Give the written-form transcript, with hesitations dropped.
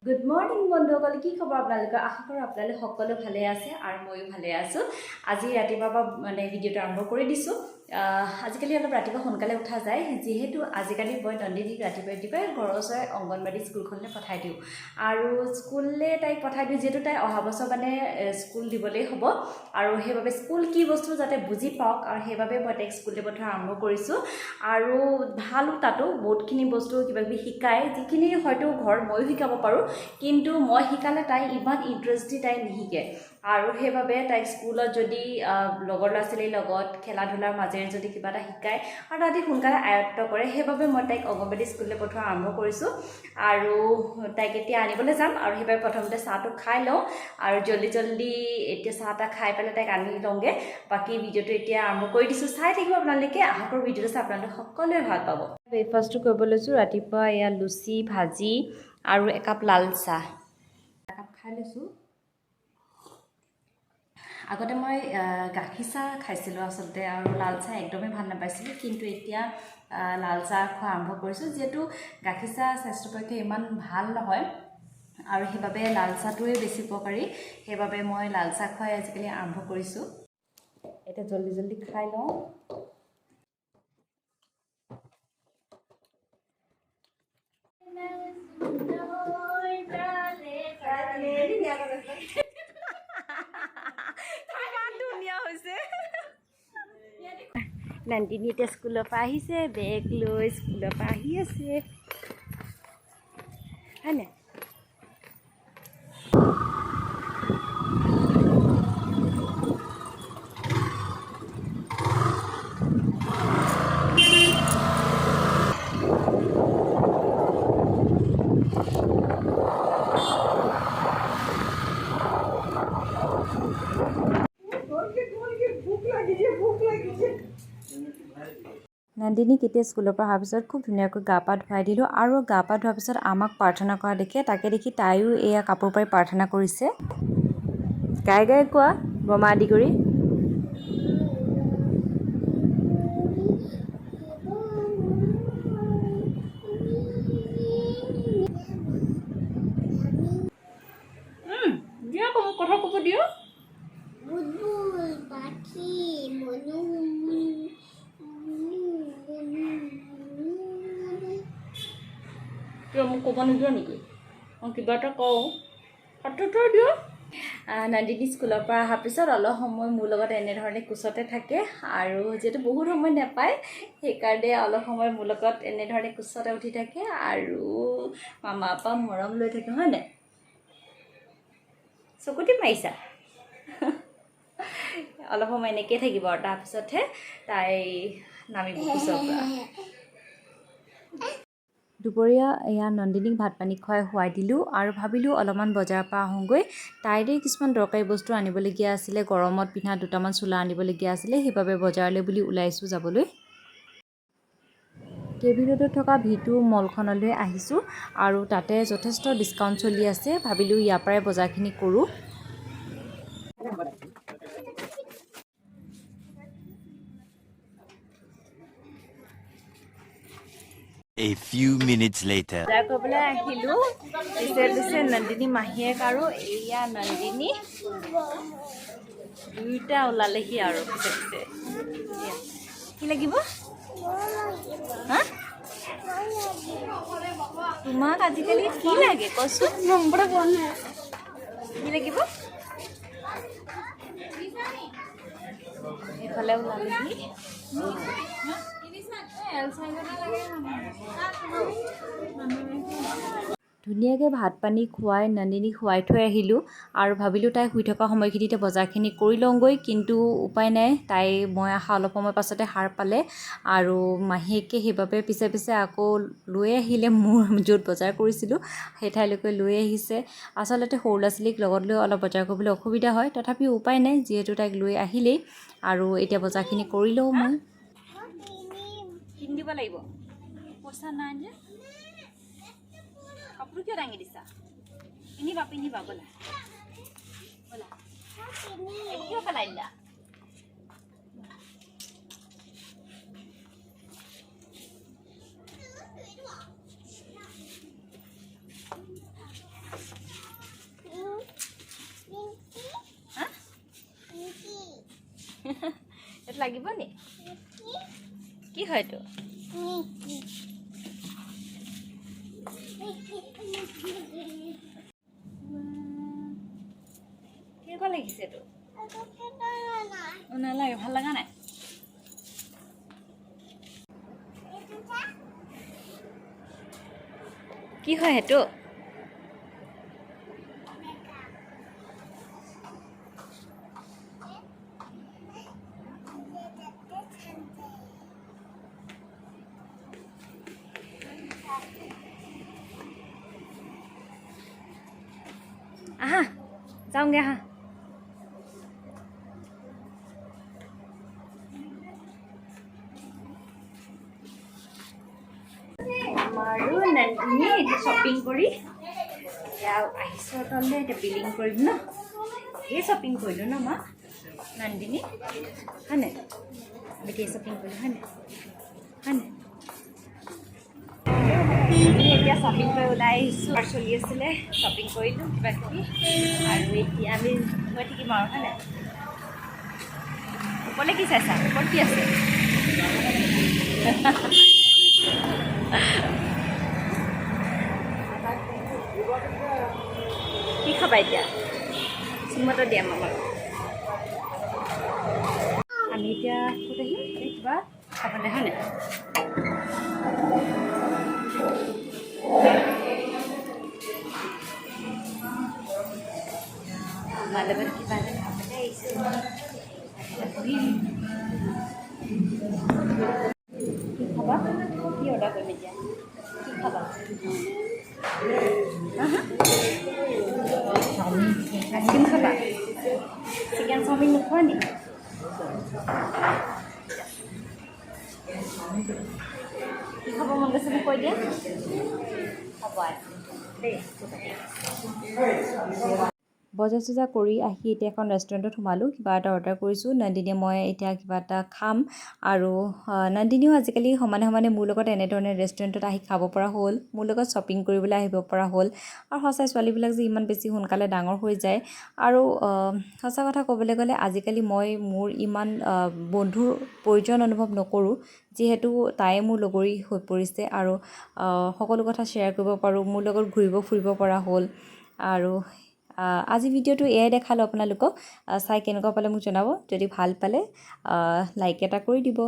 Good morning বন্ধুসকল, কি খবৰ আপোনালোকৰ? আশা কৰোঁ আপোনালোক সকলো ভালে আছে আৰু ময়ো ভালে আছোঁ। আজি ৰাতিপুৱাৰ পৰা ভিডিঅ'টো আৰম্ভ কৰি দিছোঁ। আজিকালি অলপ ৰাতিপুৱা সোনকালে উঠা যায়, যিহেতু আজিকালি মই নন্দিনীক ৰাতিপুৱাই ঘৰৰ ওচৰৰ অংগনবাড়ী স্কুলখনলৈ পঠাই দিওঁ আৰু স্কুললৈ তাইক পঠাই দিওঁ, যিহেতু তাই অহা বছৰ স্কুল দিবলৈ হ'ব আৰু সেইবাবে স্কুল কি বস্তু যাতে বুজি পাওক আৰু সেইবাবে মই তাইক স্কুললৈ পঠোৱা আৰম্ভ কৰিছোঁ। আৰু ভালো, তাতো বহুতখিনি বস্তু কিবাকিবি শিকায়, যিখিনি হয়তো ঘৰত ময়ো শিকাব পাৰোঁ, কিন্তু মই শিকালে তাই ইমান ইণ্টাৰেষ্ট দি তাই নিশিকে। আৰু সেইবাবে তাইক স্কুলত যদি লগৰ ল'ৰা ছোৱালীৰ লগত খেলা ধূলাৰ মাজেৰে যদি কিবা এটা শিকায় আৰু তাহাঁতি সোনকালে আয়ত্ব কৰে, সেইবাবে মই তাইক অংগনবাড়ী স্কুললৈ পঠোৱা আৰম্ভ কৰিছোঁ। আৰু তাইক এতিয়া আনিবলৈ যাম আৰু সেইবাবে প্ৰথমতে চাহটো খাই লওঁ আৰু জল্দি এতিয়া চাহ তাহ খাই পেলাই তাইক আনি লওঁগৈ। বাকী ভিডিঅ'টো এতিয়া আৰম্ভ কৰি দিছোঁ, চাই থাকিব আপোনালোকে। আশা কৰোঁ ভিডিঅ'টো চাই আপোনালোকে সকলোৱে ভাল পাব। ব্ৰেকফাষ্টটো কৰিব লৈছোঁ। ৰাতিপুৱা এয়া লুচি ভাজি আৰু একাপ লাল চাহ একাপ খাই লৈছোঁ। আগতে মই গাখীৰ চাহ খাইছিলোঁ আচলতে, আৰু লাল চাহ একদমেই ভাল নাপাইছিলোঁ, কিন্তু এতিয়া লাল চাহ খোৱা আৰম্ভ কৰিছোঁ, যিহেতু গাখীৰ চাহ স্বাস্থ্যৰ পক্ষে ইমান ভাল নহয় আৰু সেইবাবে লাল চাহটোৱে বেছি উপকাৰী। সেইবাবে মই লাল চাহ খুৱাই আজিকালি আৰম্ভ কৰিছোঁ। এতিয়া জল্দি খাই লওঁ। নন্দিনী এতিয়া স্কুলৰ পৰা আহিছে, বেগ লৈ স্কুলৰ পৰা আহি আছে, হয়নে? নন্দিনী কেতিয়া স্কুলৰ পৰা অহাৰ পিছত খুব ধুনীয়াকৈ গা পা ধুৱাই দিলোঁ, আৰু গা পা ধোৱাৰ পিছত আমাক প্ৰাৰ্থনা কৰা দেখে, তাকে দেখি তাইও এয়া কাপোৰ পাৰি প্ৰাৰ্থনা কৰিছে। গাই কোৱা বমা আদি কৰি। দিয়া কথা ক'ব দিওঁ। কিয় মোক ক'ব নিদিয়া নেকি? মই কিবা এটা কওঁ, হাতত দিওঁ। নন্দিনী স্কুলৰ পৰা অহাৰ পিছত অলপ সময় মোৰ লগত এনেধৰণে কোচতে থাকে, আৰু যিহেতু বহুত সময় নাপায় সেইকাৰণে অলপ সময় মোৰ লগত এনেধৰণে কোচতে উঠি থাকে আৰু মামাৰ পৰা মৰম লৈ থাকে, হয় নাই? চকুটি মাৰিছা? অলপ সময় এনেকৈ থাকিব আৰু তাৰপিছতহে তাই নামিব কোচৰ পৰা। দুপৰীয়া এয়া নন্দিনীক ভাত পানী খুৱাই শুৱাই দিলোঁ আৰু ভাবিলোঁ অলপমান বজাৰৰ পৰা আহোঁগৈ। তাইৰে কিছুমান দৰকাৰী বস্তু আনিবলগীয়া আছিলে, গৰমত পিন্ধা দুটামান চোলা আনিবলগীয়া আছিলে, সেইবাবে বজাৰলৈ বুলি ওলাইছোঁ যাবলৈ। কেবি ৰোডত থকা V2 মলখনলৈ আহিছোঁ আৰু তাতে যথেষ্ট ডিছকাউণ্ট চলি আছে, ভাবিলোঁ ইয়াৰ পৰাই বজাৰখিনি কৰোঁ। A few minutes later. বজাৰ কৰিবলৈ আহিলোঁ, পিছে নন্দিনী মাহীয়েক আৰু এয়া নন্দিনী দুয়োটা ওলালেহি আৰু পিছে কি লাগিব? হা? তোমাক আজিকালি কি লাগে কচোন? কি লাগিব? এইফালে ওলালেহি। ধুনীয়াকৈ ভাত পানী খুৱাই নন্দিনীক শুৱাই থৈ আহিলোঁ আৰু ভাবিলোঁ তাই শুই থকা সময়খিনিতে বজাৰখিনি কৰি লওঁগৈ, কিন্তু উপায় নাই, মই অহা অলপ সময় পাছতে সাৰ পালে আৰু মাহীয়েকে সেইবাবে পিছে আকৌ লৈ আহিলে, মোৰ য'ত বজাৰ কৰিছিলোঁ সেই ঠাইলৈকে লৈ আহিছে। আচলতে সৰু ল'ৰা ছোৱালীক লগত লৈ অলপ বজাৰ কৰিবলৈ অসুবিধা হয়, তথাপিও উপায় নাই, যিহেতু তাইক লৈ আহিলেই আৰু এতিয়া বজাৰখিনি কৰি লওঁ। মই কিনি দিব লাগিব, পইচা নাই যে। কাপোৰ কিয় দাঙি দিছা? পিন্ধিবা ব'লা কিয় পেলাই দিলা? লাগিব নি কি হয় এইটো কেনেকুৱা লাগিছে এইটো নালাগে ভাল লগা নাই কি হয় সেইটো আহা যাওঁগে আহা আমাৰো নন্দিনী এতিয়া শ্বপিং কৰি এতিয়া আহিছোঁ তললৈ এতিয়া বিলিং কৰিম ন এই শ্বপিং কৰিলোঁ ন মা নন্দিনী হয়নে এতিয়া শ্বপিং কৰিলোঁ হয়নে হয়নে এতিয়া শ্বপিং কৰি ওলাই আহিছোঁ আৰু চলি আছিলে শ্বপিং কৰিলোঁ কিবা কিবি আৰু এতিয়া আমি গৈ থাকিম আৰু হয়নে ওপৰলৈ কি চাইছা ওপৰত কি আছে কি খাবা এতিয়া চিমতো দিয়া মামাক আমি এতিয়া ক'ত আহিম এই কিবা খাবলৈ হয়নে আমাৰ লগত কিবা এটা খাবলৈ আহিছোঁ কি খাবা কি অৰ্ডাৰ কৰিম এতিয়া কি খাবা আইচক্ৰীম খাবা চিকেন চাওমিন নোখোৱা নি কি খাব মন গৈছে মোক কৈ দিয়া হ'ব দেই বজাৰ চজাৰ কৰি আহি এতিয়া এখন ৰেষ্টুৰেণ্টত সোমালোঁ কিবা এটা অৰ্ডাৰ কৰিছোঁ নন্দিনীয়ে মই এতিয়া কিবা এটা খাম আৰু নন্দিনীও আজিকালি সমানে সমানে মোৰ লগত এনেধৰণে ৰেষ্টুৰেণ্টত আহি খাব পৰা হ'ল মোৰ লগত শ্বপিং কৰিবলৈ আহিব পৰা হ'ল আৰু সঁচাই ছোৱালীবিলাক যে ইমান বেছি সোনকালে ডাঙৰ হৈ যায় আৰু সঁচা কথা ক'বলৈ গ'লে আজিকালি মই মোৰ ইমান বন্ধুৰ প্ৰয়োজন অনুভৱ নকৰোঁ যিহেতু তাই মোৰ লগৰী হৈ পৰিছে আৰু সকলো কথা শ্বেয়াৰ কৰিব পাৰোঁ মোৰ লগত ঘূৰিব ফুৰিব পৰা হ'ল আৰু আজি ভিডিঅ'টো এয়াই দেখালোঁ আপোনালোকক চাই কেনেকুৱা পালে মোক জনাব যদি ভাল পালে লাইক এটা কৰি দিব